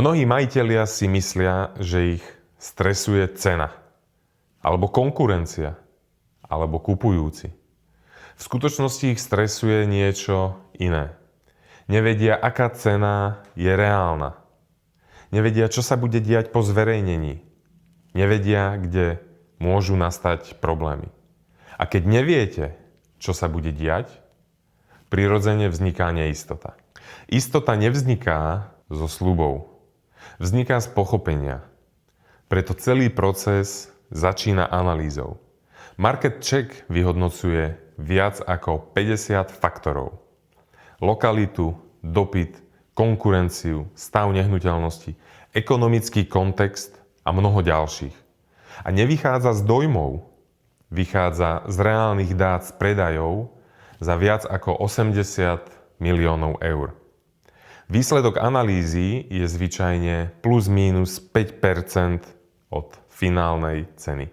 Mnohí majitelia si myslia, že ich stresuje cena, alebo konkurencia, alebo kupujúci. V skutočnosti ich stresuje niečo iné. Nevedia, aká cena je reálna. Nevedia, čo sa bude diať po zverejnení. Nevedia, kde môžu nastať problémy. A keď neviete, čo sa bude diať, prirodzene vzniká neistota. Istota nevzniká zo sľubov. Vzniká z pochopenia. Preto celý proces začína analýzou. Market check vyhodnocuje viac ako 50 faktorov. Lokalitu, dopyt, konkurenciu, stav nehnuteľnosti, ekonomický kontext a mnoho ďalších. A nevychádza z dojmov, vychádza z reálnych dát z predajov za viac ako 80 miliónov eur. Výsledok analýzy je zvyčajne plus mínus 5% od finálnej ceny.